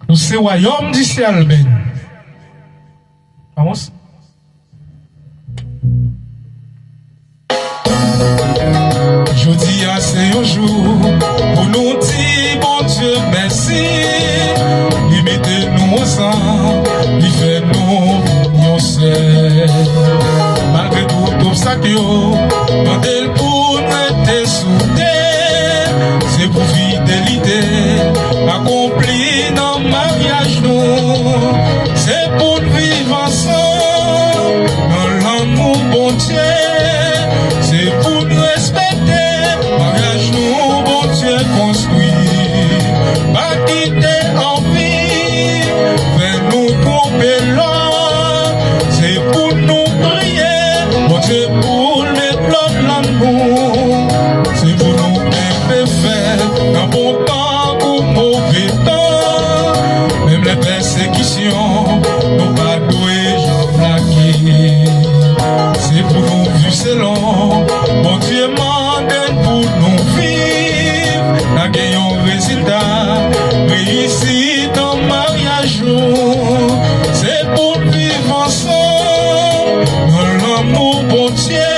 Nous c'est royaume du ciel, ben. Vamos. Jeudi à c'est un jour pour nous dire bon Dieu merci. Il mettez nous ensemble, il fait nous un seul. Malgré tout obstacle, mandel pour nous être soudés. C'est pour fidélité accompli dans le mariage nous. C'est pour vivre ensemble dans l'amour bon Dieu. C'est pour nous respecter, mariage nous, bon Dieu construit. Pas quitter en vie, fais-nous tromper l'homme. C'est pour nous prier, bon Dieu pour mettre l'autre l'amour. C'est pour nous faire dans bon temps ou mauvais temps. Même les persécutions, nous pas doués, j'en plaqué. C'est pour nous vivre selon, bon Dieu m'en pour nous vivre. Nous gagnons résultat, réussite dans mariage. C'est pour vivre ensemble, dans l'amour bon Dieu.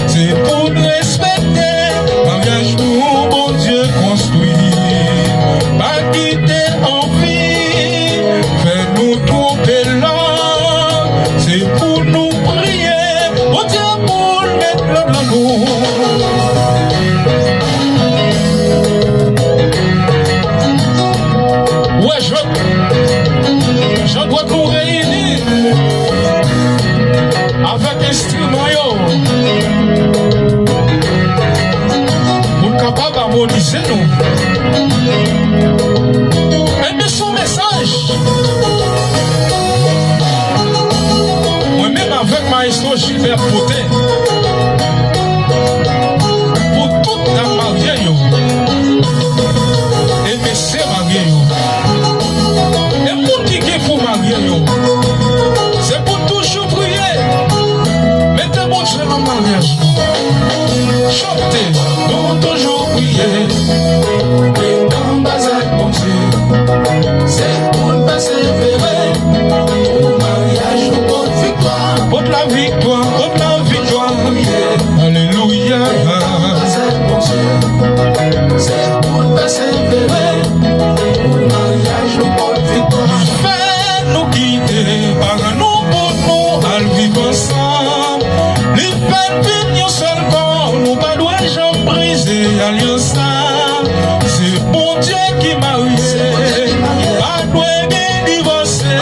C'est pour nous respecter, mariage nous, bon Dieu construit. Pas quitter en vie, fais-nous tromper l'homme. C'est pour nous prier, bon Dieu pour mettre l'amour. Ouais, je dois nous réunir avec instrument pour capable d'harmoniser nous. Mais son message, moi-même avec maestro Gilbert Poté, pour toute la mariée et messieurs mariés, et pour qui est pour marier, c'est pour toujours prier. Mettez mon Dieu dans le mariage. Chantez, pour toujours prier. Et dans bazar, mon Dieu, c'est pour persévérer. Au mariage, au bonne victoire. Pour la victoire, pour la victoire. Alléluia. Bazar, mon Dieu, c'est pour persévérer. Au mariage, au bonne victoire. Fais-nous guider par nous pour nous, à vivre ensemble. Les peines viennent seul corps, nous pas doit jamais briser alliance. C'est bon Dieu qui m'a risé, pas doit divorcer.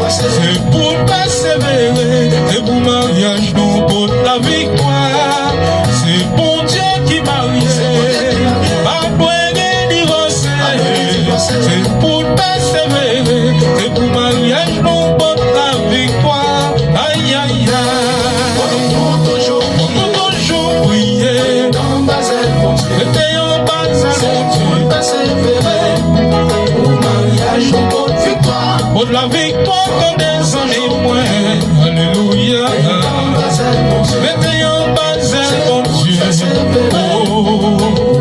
C'est pour persévérer, c'est pour mariage nous pour la victoire. C'est bon Dieu qui m'a risé, pas doit divorcer. C'est pour persévérer, c'est pour mariage nous pour la victoire. Aïe aïe aïe. Toujours prier dans bazar, mettez en bazar, pour persévérer. Au mariage, au bonne victoire. Pour la victoire comme des années moins. Alléluia. Mettez en bazar, mon Dieu. Au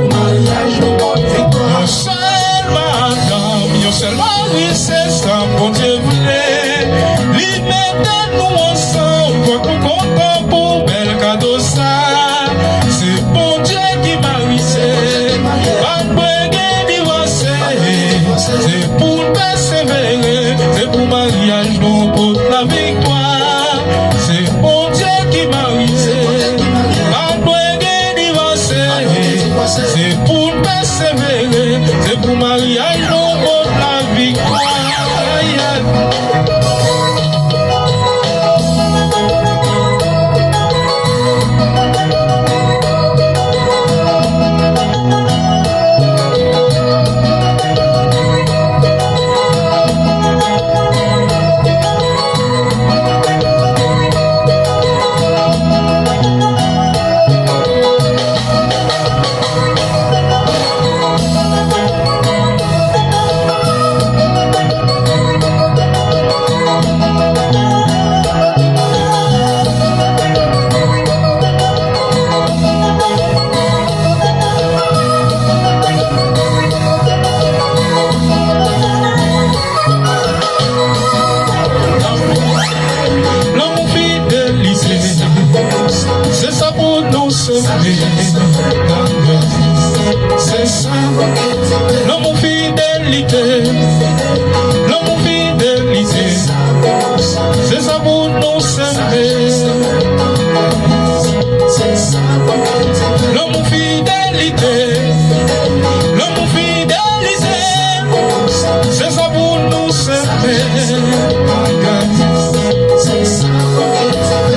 mariage, au bonne victoire. Un seul madame, un seul mari, c'est ça, mon Dieu voulait. Lui mettez-nous ensemble, quoi qu'on compte pour bel cadeau ça. C'est bon Dieu qui m'a risé, pas de divorcer. C'est pour persévérer, c'est pour mariage, non pour la victoire. C'est bon Dieu qui m'a risé, pas de divorcer. C'est pour persévérer, c'est pour mariage, non pour la victoire.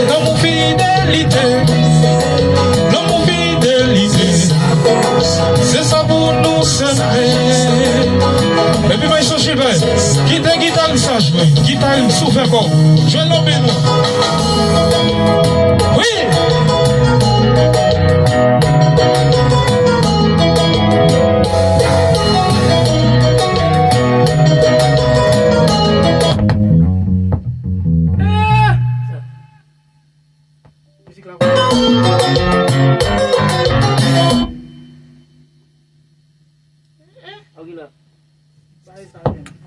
L'amour fidélité, l'amour fidélité, c'est ça pour nous servir. Et puis, je suis là, guitare, sage, guitare, souffle encore. Je vais nommer nous. Oui! Gila. Baik,